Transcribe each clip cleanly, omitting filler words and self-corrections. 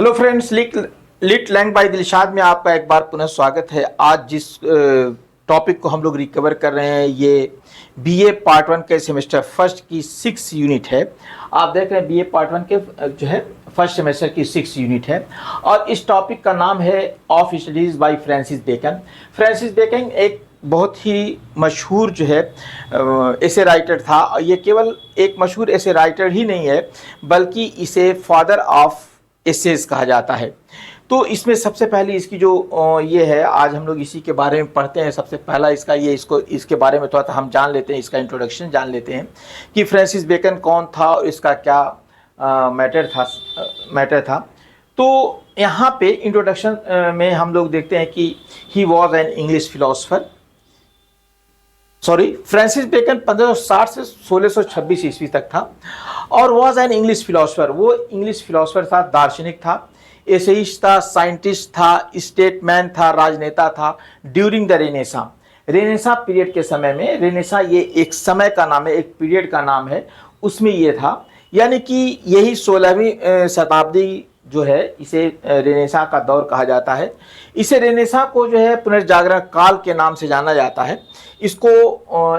Hello friends, lit lang by Dilshad में आपका एक बार पुनः स्वागत है। आज जिस टॉपिक को हम लोग रिकवर कर रहे हैं ये बीए पार्ट वन के सेमेस्टर फर्स्ट की 6 यूनिट है। आप देख रहे हैं बीए पार्ट वन के जो है फर्स्ट सेमेस्टर की 6 यूनिट है और इस टॉपिक का नाम है of studies by Francis Bacon. Francis Bacon एक बहुत ही मशहूर जो है ऐसे राइटर था। ये केवल एक मशहूर ऐसे राइटर ही नहीं है बल्कि इसे फादर ऑफ एसेज कहा जाता है। तो इसमें सबसे पहले इसकी जो ये है, आज हम लोग इसी के बारे में पढ़ते हैं। सबसे पहला इसका ये इसके बारे में थोड़ा सा हम जान लेते हैं, इसका इंट्रोडक्शन जान लेते हैं कि फ्रांसिस बेकन कौन था और इसका क्या मैटर था। तो यहाँ पे इंट्रोडक्शन में हम लोग देखते हैं कि he was an English philosopher. Francis Bacon 1560 से 1626 ईस्वी तक था और वॉज एन इंग्लिश फिलोसफर। वो इंग्लिश फिलोसफर था, दार्शनिक था, एसेइस्ट था, साइंटिस्ट था, स्टेटमैन था, राजनेता था ड्यूरिंग द रेनेसा पीरियड के समय में। रेनेसा ये एक समय का नाम है, एक पीरियड का नाम है, उसमें ये था। यानी कि यही 16वीं शताब्दी जो है इसे रेनेसा का दौर कहा जाता है। इसे रेनेसा को जो है पुनर्जागरण काल के नाम से जाना जाता है। इसको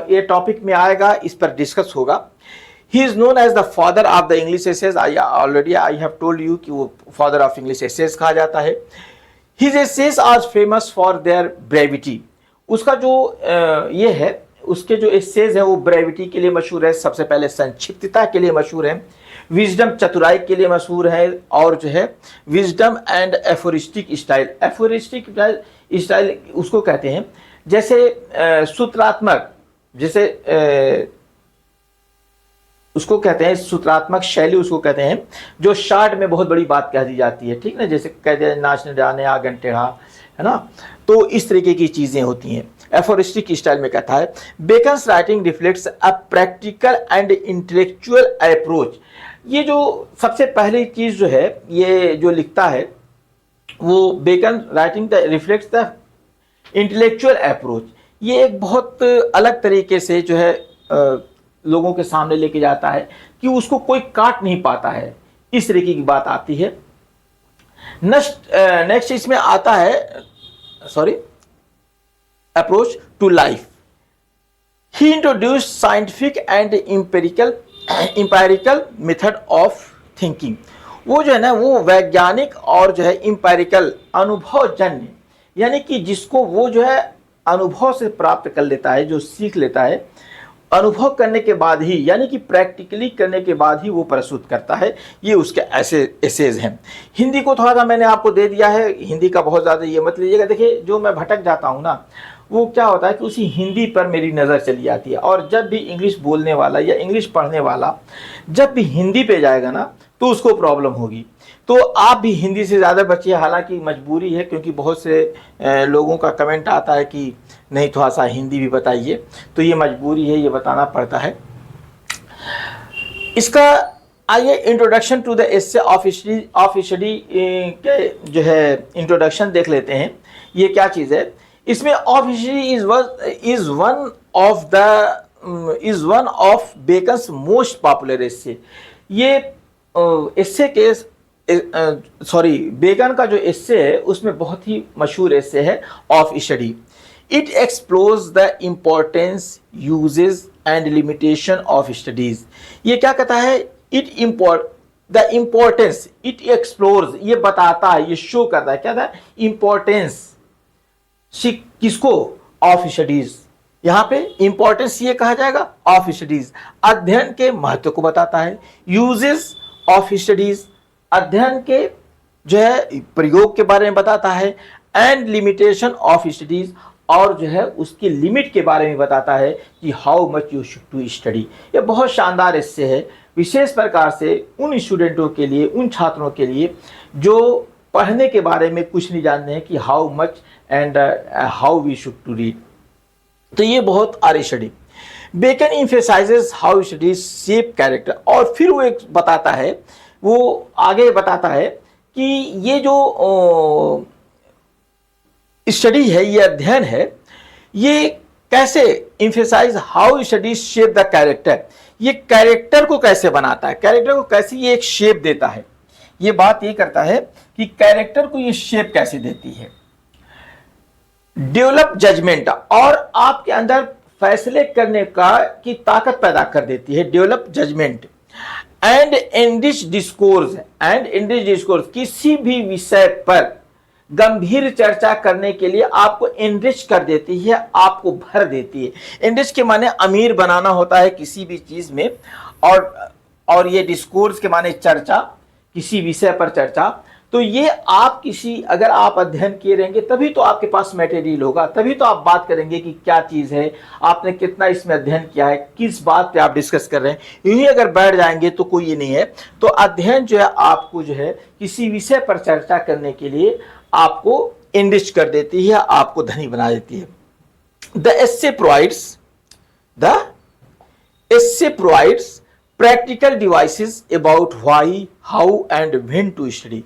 ये टॉपिक में आएगा, इस पर डिस्कस होगा। He is known as the father of the English essays. I have told you कि वो फादर ऑफ इंग्लिश एसेज कहा जाता है। His essays are famous for their brevity. उसका जो ये है, उसके जो एसेज हैं वो ब्रेविटी के लिए मशहूर है। सबसे पहले संक्षिप्तता के लिए मशहूर है, विजडम चतुराई के लिए मशहूर है और जो है wisdom and aphoristic style. Aphoristic style उसको कहते हैं जैसे सूत्रात्मक, जैसे उसको कहते हैं सूत्रात्मक शैली, उसको कहते हैं जो शार्ट में बहुत बड़ी बात कह दी जाती है, ठीक ना। जैसे कहते हैं नाचने जाने आगन टेढ़ा, है ना। तो इस तरीके की चीजें होती हैं, एफोरिस्टिक स्टाइल में कहता है। Beckons writing reflects a practical and intellectual approach. ये जो सबसे पहली चीज जो है ये जो लिखता है वो Bacon writing the reflects the intellectual approach. ये एक बहुत अलग तरीके से जो है लोगों के सामने लेके जाता है कि उसको कोई काट नहीं पाता है, इस तरीके की बात आती है। नेक्स्ट इसमें आता है approach to life. He introduce scientific and empirical method of thinking. वो जो है ना वो वैज्ञानिक और जो है इंपेरिकल अनुभवजन्य, यानी कि जिसको वो जो है अनुभव से प्राप्त कर लेता है, जो सीख लेता है अनुभव करने के बाद ही, यानी कि प्रैक्टिकली करने के बाद ही वो प्रस्तुत करता है। ये उसके ऐसे एसेज हैं। हिंदी को थोड़ा सा मैंने आपको दे दिया है, हिंदी का बहुत ज़्यादा ये मत लीजिएगा। देखिए जो मैं भटक जाता हूँ ना, वो क्या होता है कि उसी हिंदी पर मेरी नज़र चली जाती है और जब भी इंग्लिश बोलने वाला या इंग्लिश पढ़ने वाला जब भी हिंदी पे जाएगा ना तो उसको प्रॉब्लम होगी। तो आप भी हिंदी से ज़्यादा बचिए, हालांकि मजबूरी है क्योंकि बहुत से लोगों का कमेंट आता है कि नहीं थोड़ा सा हिंदी भी बताइए, तो ये मजबूरी है, ये बताना पड़ता है। इसका आइए introduction to the essay of study के जो है इंट्रोडक्शन देख लेते हैं। ये क्या चीज़ है इसमें। Of study is one of Bacon's most popular essay. ये एसे के बेकन का जो एसे है उसमें बहुत ही मशहूर एसे है of study. It explores the importance, uses and limitation of studies. ये क्या कहता है, द इम्पोर्टेंस, इट एक्सप्लोर्स, ये बताता है, ये शो करता है, क्या था इम्पोर्टेंस किसको, ऑफ स्टडीज। यहाँ पे इंपॉर्टेंस ये कहा जाएगा ऑफ स्टडीज, अध्ययन के महत्व को बताता है। यूजेस ऑफ स्टडीज, अध्ययन के जो है प्रयोग के बारे में बताता है। एंड लिमिटेशन ऑफ स्टडीज, और जो है उसकी लिमिट के बारे में बताता है कि how much you should to study. ये बहुत शानदार इससे है, विशेष प्रकार से उन स्टूडेंटों के लिए, उन छात्रों के लिए जो पढ़ने के बारे में कुछ नहीं जानते हैं कि how much and how we should to read. तो ये बहुत आर study. Bacon emphasises how studies shape character. और फिर वो एक बताता है, वो आगे बताता है कि ये जो स्टडी है, ये अध्ययन है, ये कैसे emphasise how studies shape the character. ये कैरेक्टर को कैसे बनाता है, कैरेक्टर को कैसे ये एक शेप देता है। ये बात ये करता है कि कैरेक्टर को ये शेप कैसे देती है। डेवलप जजमेंट, और आपके अंदर फैसले करने का की ताकत पैदा कर देती है। Develop judgment and enrich discourse, and enrich discourse, किसी भी विषय पर गंभीर चर्चा करने के लिए आपको एनरिच कर देती है, आपको भर देती है। एनरिच के माने अमीर बनाना होता है किसी भी चीज में, और ये डिस्कोर्स के माने चर्चा, किसी विषय पर चर्चा। तो ये आप अगर आप अध्ययन किए रहेंगे तभी तो आपके पास मटेरियल होगा, तभी तो आप बात करेंगे कि क्या चीज है, आपने कितना इसमें अध्ययन किया है, किस बात पे आप डिस्कस कर रहे हैं। यही अगर बैठ जाएंगे तो कोई ये नहीं है। तो अध्ययन जो है आपको जो है किसी विषय पर चर्चा करने के लिए आपको एनरिच कर देती है, आपको धनी बना देती है। The essay provides practical devices about why, how and when to study.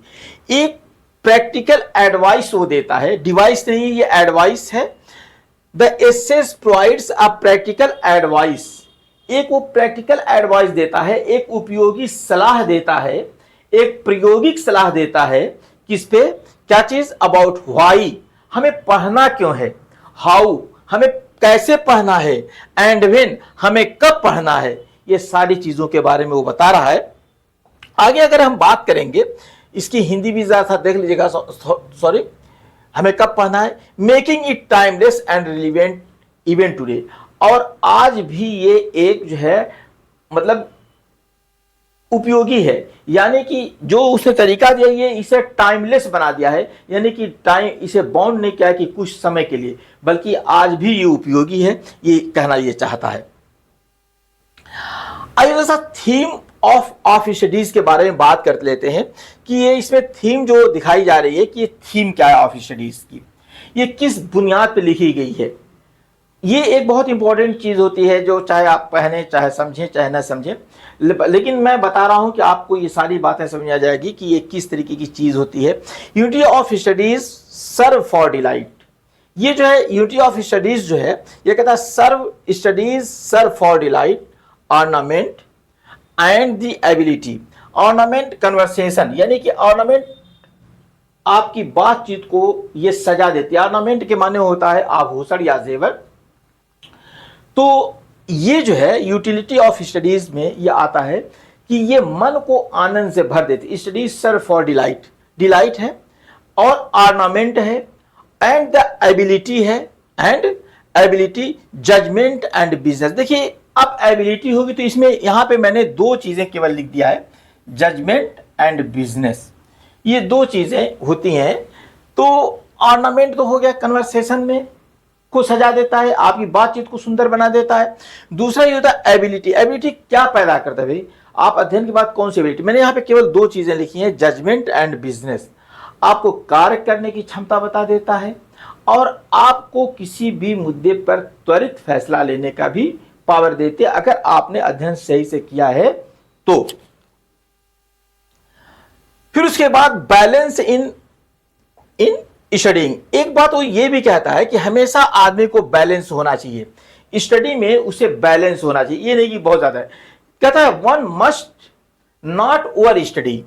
एक प्रैक्टिकल एडवाइस वो देता है, डिवाइस नहीं, ये एडवाइस है। The essays provides a practical advice, एक वो प्रैक्टिकल एडवाइस देता है, एक उपयोगी सलाह देता है, एक प्रायोगिक सलाह देता है। किस पे? क्या चीज? अबाउट व्हाई, हमें पढ़ना क्यों है, हाउ, हमें कैसे पढ़ना है, एंड व्हेन, हमें कब पढ़ना है। ये सारी चीजों के बारे में वो बता रहा है। आगे अगर हम बात करेंगे, इसकी हिंदी भी जरा सा देख लीजिएगा। सॉरी, हमें कब पढ़ना है, making it timeless and relevant even today. और आज भी ये एक जो है मतलब उपयोगी है, यानी कि जो उसने तरीका दिया ये इसे टाइमलेस बना दिया है, यानी कि टाइम इसे बाउंड नहीं किया कि कुछ समय के लिए, बल्कि आज भी ये उपयोगी है, ये कहना ये चाहता है। आइए जैसा थीम ऑफ स्टडीज के बारे में बात कर लेते हैं कि ये इसमें थीम जो दिखाई जा रही है कि ये थीम क्या है ऑफ स्टडीज की, ये किस बुनियाद पर लिखी गई है। ये एक बहुत इंपॉर्टेंट चीज होती है जो चाहे आप पहने, चाहे समझें, चाहे ना समझें, लेकिन मैं बता रहा हूं कि आपको ये सारी बातें समझ आ जाएगी कि ये किस तरीके की चीज होती है। Unity of studies serve for delight, ये जो है यूनिटी ऑफ स्टडीज जो है ये कहता है serve for delight, ornament and the ability. Ornament conversation, यानी कि ऑर्नामेंट आपकी बातचीत को ये सजा देती है। ऑर्नामेंट के माने होता है आभूषण या जेवर। तो ये जो है यूटिलिटी ऑफ स्टडीज में ये आता है कि ये मन को आनंद से भर देती। Studies serve for delight, delight है, और ऑर्नामेंट है, एंड द एबिलिटी है, and ability, judgment and business. देखिए अब एबिलिटी होगी तो इसमें यहां पे मैंने दो चीजें केवल लिख दिया है, जजमेंट एंड बिजनेस, ये दो चीजें होती हैं। तो ऑर्नामेंट तो हो गया, कन्वर्सेशन में को सजा देता है, आपकी बातचीत को सुंदर बना देता है। दूसरा ये होता है एबिलिटी। एबिलिटी क्या पैदा करता है भाई, आप अध्ययन के बाद कौन सी एबिलिटी, मैंने यहाँ पे केवल दो चीजें लिखी हैं, जजमेंट एंड बिजनेस। आपको कार्य करने की क्षमता बता देता है, और आपको किसी भी मुद्दे पर त्वरित फैसला लेने का भी पावर देते हैं अगर आपने अध्ययन सही से किया है तो। फिर उसके बाद बैलेंस इन स्टडीइंग। एक बात वो ये भी कहता है कि हमेशा आदमी को बैलेंस होना चाहिए, स्टडी में उसे बैलेंस होना चाहिए, ये नहीं कि बहुत ज्यादा है। कहता है one must not over study,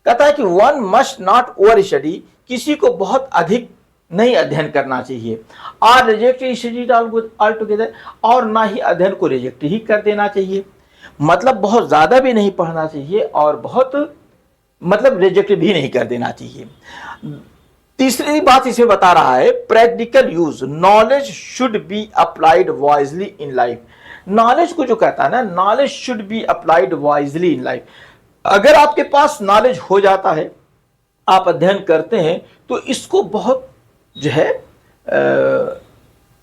कहता है कि one must not over study, किसी को बहुत अधिक नहीं अध्ययन करना चाहिए, और रिजेक्ट स्टडी ऑल टुगेदर, और ना ही अध्ययन को रिजेक्ट ही कर देना चाहिए। मतलब बहुत ज्यादा भी नहीं पढ़ना चाहिए और बहुत मतलब रिजेक्ट भी नहीं कर देना चाहिए। तीसरी बात इसमें बता रहा है practical use, knowledge should be applied wisely in life. Knowledge को जो कहता है ना, knowledge should be applied wisely in life. अगर आपके पास नॉलेज हो जाता है, आप अध्ययन करते हैं, तो इसको बहुत जो है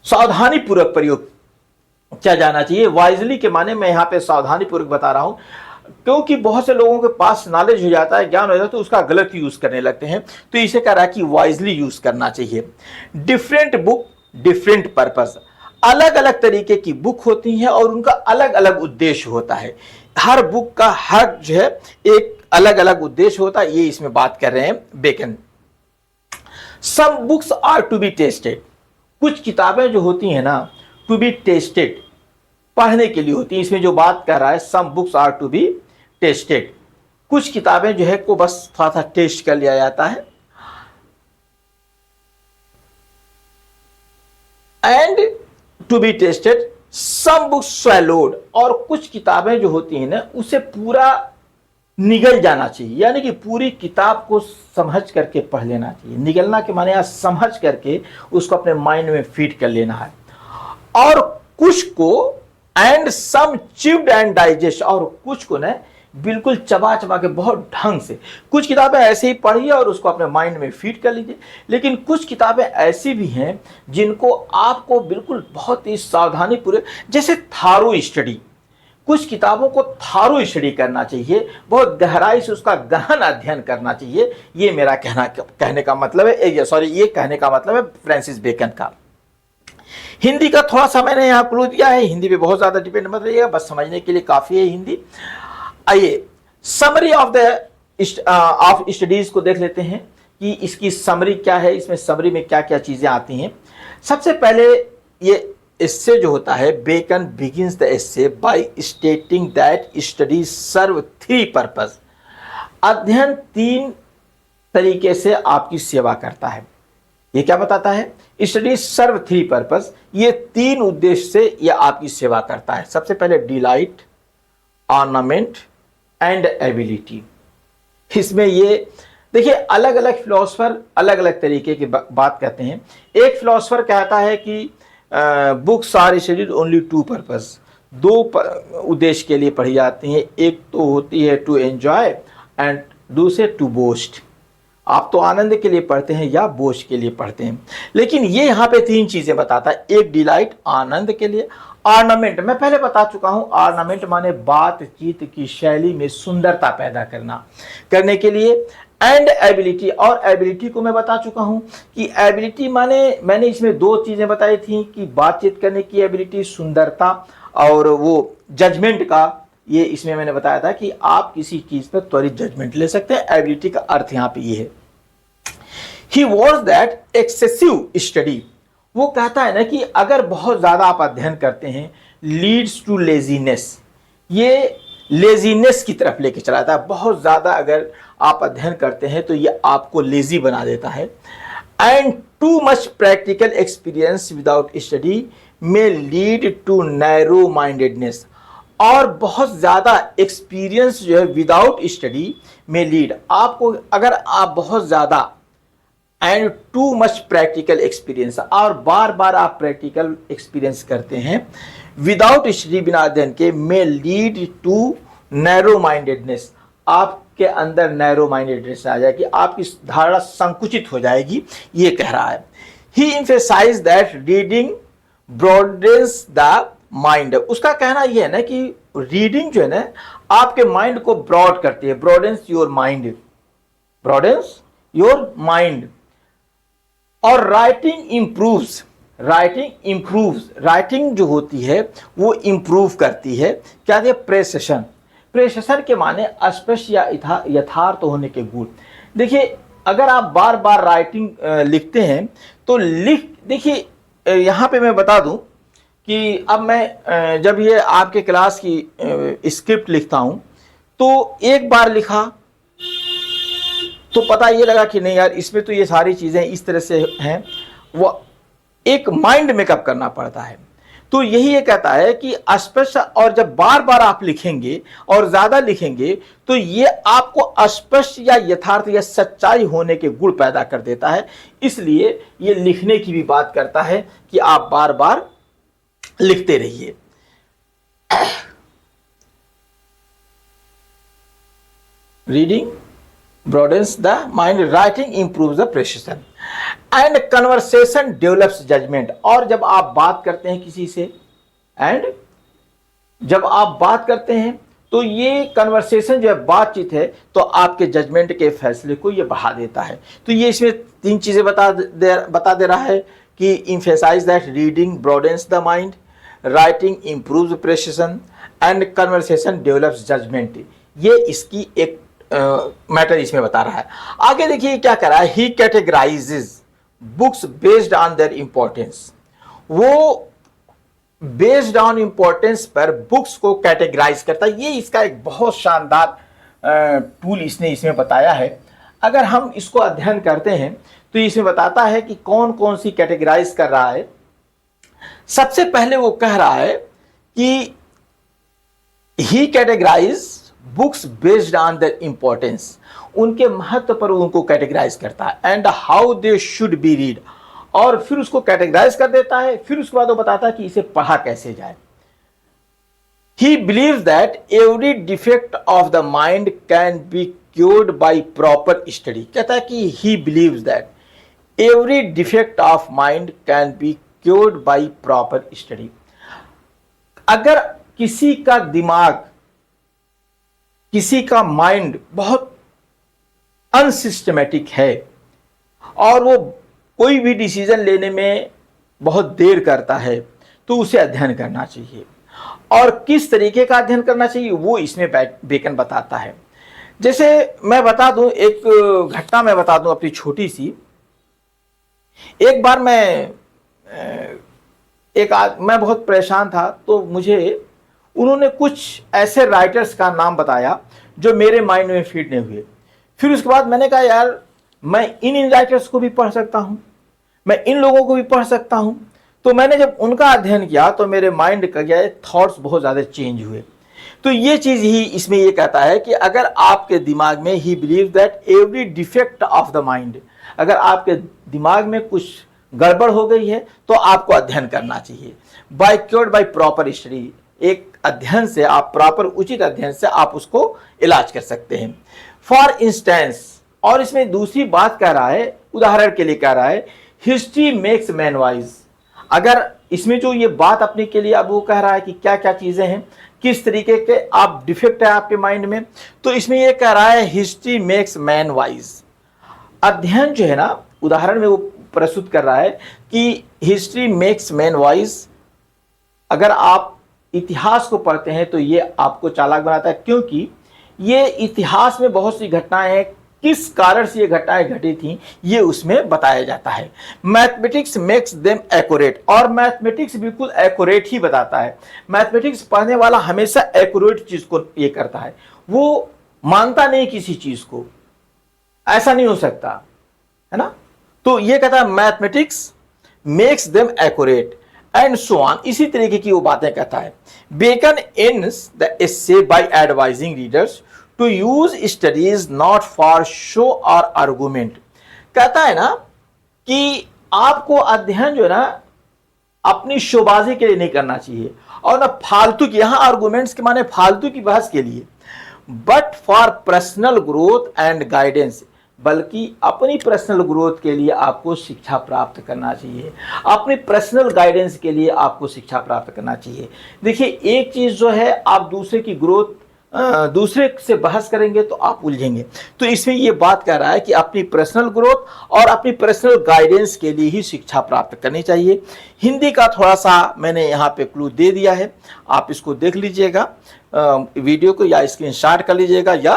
सावधानी पूर्वक प्रयोग किया जाना चाहिए। वाइजली के माने मैं यहां पे सावधानी पूर्वक बता रहा हूं, क्योंकि बहुत से लोगों के पास नॉलेज हो जाता है, ज्ञान हो जाता है, तो उसका गलत यूज करने लगते हैं। तो इसे कह रहा है कि वाइजली यूज करना चाहिए। डिफरेंट बुक डिफरेंट पर्पस, अलग अलग तरीके की बुक होती हैं और उनका अलग अलग उद्देश्य होता है। हर बुक का हर जो है एक अलग अलग उद्देश्य होता है, ये इसमें बात कर रहे हैं Bacon. Some books are to be tested, कुछ किताबें जो होती हैं ना टू बी टेस्टेड, पढ़ने के लिए होती है। इसमें जो बात कर रहा है some books are to be tested, कुछ किताबें जो है को बस थोड़ा सा टेस्ट कर लिया जाता है, and to be tested, some books swallowed, और कुछ किताबें जो होती हैं ना उसे पूरा निगल जाना चाहिए, यानी कि पूरी किताब को समझ करके पढ़ लेना चाहिए। निगलना के माने समझ करके उसको अपने माइंड में फीड कर लेना है। और कुछ को and some chewed and digest, और कुछ को ना बिल्कुल चबा चबा के बहुत ढंग से, कुछ किताबें ऐसे ही पढ़िए और उसको अपने माइंड में फीड कर लीजिए। लेकिन कुछ किताबें ऐसी भी हैं जिनको आपको बिल्कुल बहुत ही सावधानी पूर्वक, जैसे थारो स्टडी, कुछ किताबों को थारो स्टडी करना चाहिए, बहुत गहराई से उसका गहन अध्ययन करना चाहिए। ये मेरा कहने का मतलब है, ये कहने का मतलब है फ्रांसिस बेकन का। हिंदी का थोड़ा सा मैंने यहाँ क्लू दिया है, हिंदी पे बहुत ज्यादा डिपेंड मत रहिएगा, बस समझने के लिए काफी है हिंदी। आइए समरी ऑफ स्टडीज को देख लेते हैं कि इसकी समरी क्या है, इसमें समरी में क्या क्या चीजें आती हैं। सबसे पहले ये एस्से जो होता है, Bacon begins the essay by stating that study serve three purpose, अध्ययन तीन तरीके से आपकी सेवा करता है। ये क्या बताता है? स्टडी सर्व थ्री पर्पस, ये तीन उद्देश्य से यह आपकी सेवा करता है। सबसे पहले डिलाइट, ऑर्नामेंट एंड एबिलिटी। इसमें ये देखिए अलग अलग फिलोसफर अलग अलग तरीके की बात कहते हैं। एक फिलोसफर कहता है कि books are studied only two purpose, दो उद्देश्य के लिए पढ़ी जाती हैं। एक तो होती है टू एंजॉय एंड दूसरे टू बोस्ट। आप तो आनंद के लिए पढ़ते हैं या बोस्ट के लिए पढ़ते हैं, लेकिन ये यहाँ पे तीन चीजें बताता है। एक डिलाइट, आनंद के लिए। ऑर्नामेंट मैं पहले बता चुका हूं, ऑर्नामेंट माने बातचीत की शैली में सुंदरता पैदा करने के लिए। एंड एबिलिटी, और एबिलिटी को मैं बता चुका हूं कि एबिलिटी माने, मैंने इसमें दो चीजें बताई थी कि बातचीत करने की एबिलिटी, सुंदरता, और वो जजमेंट का, ये इसमें मैंने बताया था कि आप किसी चीज पर त्वरित जजमेंट ले सकते हैं। एबिलिटी का अर्थ यहां पे ये है। He was that excessive study, वो कहता है ना कि अगर बहुत ज्यादा आप अध्ययन करते हैं, लीड्स टू लेजीनेस, ये लेजीनेस की तरफ लेके चला जाता है। बहुत ज्यादा अगर आप अध्ययन करते हैं तो ये आपको लेजी बना देता है। And too much practical experience without study में लीड टू नैरो माइंडेडनेस, और बहुत ज्यादा एक्सपीरियंस जो है विदाउट स्टडी में लीड, आपको अगर आप बहुत ज्यादा and too much practical experience, और बार बार आप प्रैक्टिकल एक्सपीरियंस करते हैं विदाउट स्टडी, बिना अध्ययन के, में लीड टू नैरो माइंडेडनेस, आपके अंदर नैरो माइंडेडनेस आ जाएगी, आपकी धारणा संकुचित हो जाएगी, ये कह रहा है। He emphasise that reading broadens the mind, उसका कहना यह है ना कि रीडिंग जो है ना आपके माइंड को ब्रॉड करती है। ब्रॉडेंस योर माइंड, ब्रॉडेंस योर माइंड। और राइटिंग इंप्रूव्स, राइटिंग जो होती है वो इंप्रूव करती है। क्या है? प्रेसिशन, प्रेसिशन के माने स्पष्ट या यथार्थ होने के गुण। देखिए अगर आप बार बार राइटिंग लिखते हैं तो देखिए यहाँ पे मैं बता दूं कि अब मैं जब ये आपके क्लास की स्क्रिप्ट लिखता हूं तो एक बार लिखा तो पता ये लगा कि नहीं यार इसमें तो ये सारी चीज़ें इस तरह से हैं, वो एक माइंड मेकअप करना पड़ता है। तो यही ये कहता है कि अस्पष्ट, और जब बार बार आप लिखेंगे और ज़्यादा लिखेंगे तो ये आपको अस्पष्ट या यथार्थ या सच्चाई होने के गुण पैदा कर देता है। इसलिए ये लिखने की भी बात करता है कि आप बार बार लिखते रहिए। Reading broadens the mind, writing improves the precision and conversation develops judgment, और जब आप बात करते हैं किसी से, एंड जब आप बात करते हैं तो ये कन्वर्सेशन जो है, बातचीत है, तो आपके जजमेंट के फैसले को ये बढ़ा देता है। तो ये इसमें तीन चीजें बता दे रहा है कि emphasize that reading broadens the mind, writing improves precision and conversation develops judgment। ये इसकी एक मैटर इसमें बता रहा है। आगे देखिए क्या कर रहा है। He categorises books based on their importance, वो बेस्ड ऑन इंपॉर्टेंस पर बुक्स को कैटेगराइज करता है। ये इसका एक बहुत शानदार टूल इसने इसमें बताया है। अगर हम इसको अध्ययन करते हैं तो इसमें बताता है कि कौन कौन सी कैटेगराइज कर रहा है। सबसे पहले वो कह रहा है कि he categorise books based on the importance, उनके महत्व पर उनको कैटेगराइज करता है, and how they should be read, और फिर उसको कैटेगराइज कर देता है। फिर उसके बाद वो बताता है कि इसे पढ़ा कैसे जाए। He believes that every defect of the mind can be cured by proper study। कहता है कि he believes that every defect of mind can be cured by proper study। अगर किसी का दिमाग, किसी का माइंड बहुत अनसिस्टमेटिक है और वो कोई भी डिसीजन लेने में बहुत देर करता है, तो उसे अध्ययन करना चाहिए। और किस तरीके का अध्ययन करना चाहिए वो इसमें बेकन बताता है। जैसे मैं बता दूं, एक घटना मैं बता दूं अपनी छोटी सी। एक बार मैं बहुत परेशान था, तो मुझे उन्होंने कुछ ऐसे राइटर्स का नाम बताया जो मेरे माइंड में फिट नहीं हुए। फिर उसके बाद मैंने कहा यार, मैं इन राइटर्स को भी पढ़ सकता हूं, मैं इन लोगों को भी पढ़ सकता हूं। तो मैंने जब उनका अध्ययन किया तो मेरे माइंड का क्या है, थॉट्स बहुत ज़्यादा चेंज हुए। तो ये चीज़ ही इसमें ये कहता है कि अगर आपके दिमाग में, ही believe that every defect of the mind, अगर आपके दिमाग में कुछ गड़बड़ हो गई है तो आपको अध्ययन करना चाहिए। By cured by proper study, एक अध्ययन से आप, प्रॉपर उचित अध्ययन से आप उसको इलाज कर सकते हैं। फॉर इंस्टेंस, और इसमें दूसरी बात कह रहा है, उदाहरण के लिए कह रहा है, हिस्ट्री मेक्स मैन वाइज। अगर इसमें जो ये बात अपने के लिए अब वो कह रहा है कि क्या क्या चीजें हैं, किस तरीके के आप डिफेक्ट है आपके माइंड में, तो इसमें ये कह रहा है हिस्ट्री मेक्स मैन वाइज। अध्ययन जो है ना, उदाहरण में वो प्रस्तुत कर रहा है कि हिस्ट्री मेक्स मैन वाइज। अगर आप इतिहास को पढ़ते हैं तो ये आपको चालाक बनाता है, क्योंकि ये इतिहास में बहुत सी घटनाएं हैं, किस कारण से ये घटनाएं घटी थी ये उसमें बताया जाता है। मैथमेटिक्स मेक्स देम एक्यूरेट, और मैथमेटिक्स बिल्कुल एक्यूरेट ही बताता है। मैथमेटिक्स पढ़ने वाला हमेशा एक्यूरेट चीज को ये करता है, वो मानता नहीं किसी चीज को, ऐसा नहीं हो सकता है ना। तो ये कहता है mathematics makes them accurate and so on, इसी तरीके की वो बातें कहता है। Bacon ends the essay by advising readers to use studies not for show और आर्गूमेंट। कहता है ना कि आपको अध्ययन जो है ना अपनी शोबाजी के लिए नहीं करना चाहिए, और ना फालतू की, यहां आर्गूमेंट्स के माने फालतू की बहस के लिए, but for personal growth and guidance, बल्कि अपनी पर्सनल ग्रोथ के लिए आपको शिक्षा प्राप्त करना चाहिए, अपनी पर्सनल गाइडेंस के लिए आपको शिक्षा प्राप्त करना चाहिए। देखिए, एक चीज जो है, आप दूसरे की ग्रोथ, दूसरे से बहस करेंगे तो आप उलझेंगे। तो इसमें ये बात कह रहा है कि अपनी पर्सनल ग्रोथ और अपनी पर्सनल गाइडेंस के लिए ही शिक्षा प्राप्त करनी चाहिए। हिंदी का थोड़ा सा मैंने यहाँ पे क्लू दे दिया है, आप इसको देख लीजिएगा वीडियो को, या स्क्रीनशॉट कर लीजिएगा या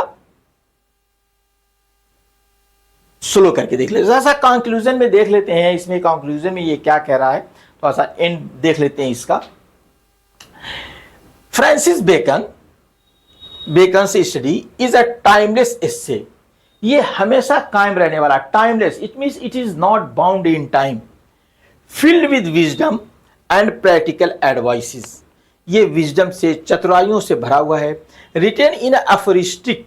स्लो करके देख लीजिए। थोड़ा सा कंक्लूजन में देख लेते हैं, इसमें कंक्लूजन में ये क्या कह रहा है, थोड़ा सा एंड देख लेते हैं इसका। फ्रांसिस बेकन से study is a timeless essay, ये हमेशा कायम रहने वाला, timeless, it means it is not bound in time, filled with wisdom and practical advices, ये विजडम से, चतुराइयों से भरा हुआ है। Written in aphoristic,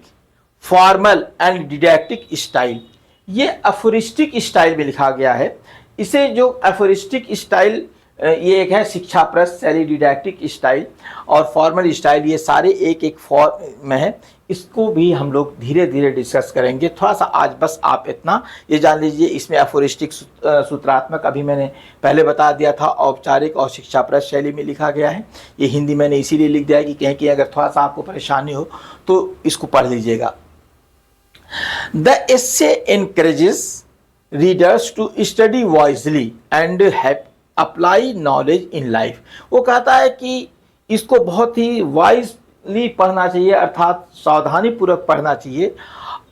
formal and didactic style, ये अफोरिस्टिक स्टाइल में लिखा गया है। इसे जो अफोरिस्टिक स्टाइल, ये एक है शिक्षाप्रद शैली, डिडैक्टिक स्टाइल और फॉर्मल स्टाइल, ये सारे एक एक फॉर्म में है। इसको भी हम लोग धीरे धीरे डिस्कस करेंगे। थोड़ा सा आज बस आप इतना ये जान लीजिए, इसमें अफोरिस्टिक, सूत्रात्मक अभी मैंने पहले बता दिया था, औपचारिक और शिक्षाप्रद शैली में लिखा गया है। ये हिंदी मैंने इसीलिए लिख दिया है कि कहीं अगर थोड़ा सा आपको परेशानी हो तो इसको पढ़ लीजिएगा। The essay encourages readers to study wisely and have apply knowledge in life. वो कहता है कि इसको बहुत ही वाइजली पढ़ना चाहिए, अर्थात सावधानी पूर्वक पढ़ना चाहिए,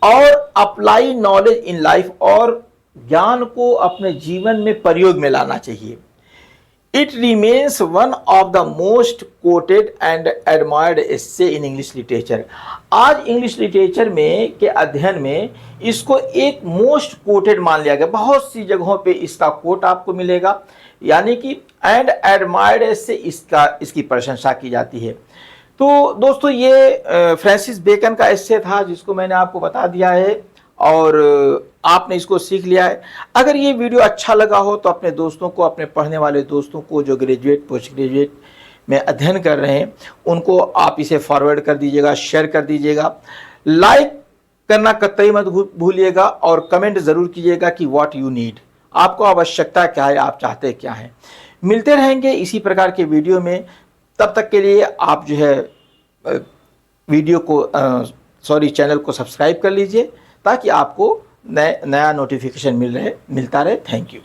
और अप्लाई नॉलेज इन लाइफ, और ज्ञान को अपने जीवन में प्रयोग में लाना चाहिए। It remains one of the most quoted and admired essay in English literature. आज इंग्लिश लिटरेचर में के अध्ययन में इसको एक मोस्ट कोटेड मान लिया गया। बहुत सी जगहों पे इसका कोट आपको मिलेगा, यानी कि एंड एडमायर्ड एस्से इसकी प्रशंसा की जाती है। तो दोस्तों ये फ्रांसिस बेकन का एस्से था जिसको मैंने आपको बता दिया है और आपने इसको सीख लिया है। अगर ये वीडियो अच्छा लगा हो तो अपने दोस्तों को, अपने पढ़ने वाले दोस्तों को जो ग्रेजुएट पोस्ट ग्रेजुएट में अध्ययन कर रहे हैं उनको आप इसे फॉरवर्ड कर दीजिएगा, शेयर कर दीजिएगा। लाइक करना कतई मत भूलिएगा और कमेंट ज़रूर कीजिएगा कि व्हाट यू नीड, आपको आवश्यकता क्या है, आप चाहते क्या हैं। मिलते रहेंगे इसी प्रकार के वीडियो में। तब तक के लिए आप जो है वीडियो को चैनल को सब्सक्राइब कर लीजिए ताकि आपको नया नोटिफिकेशन मिलता रहे। Thank you.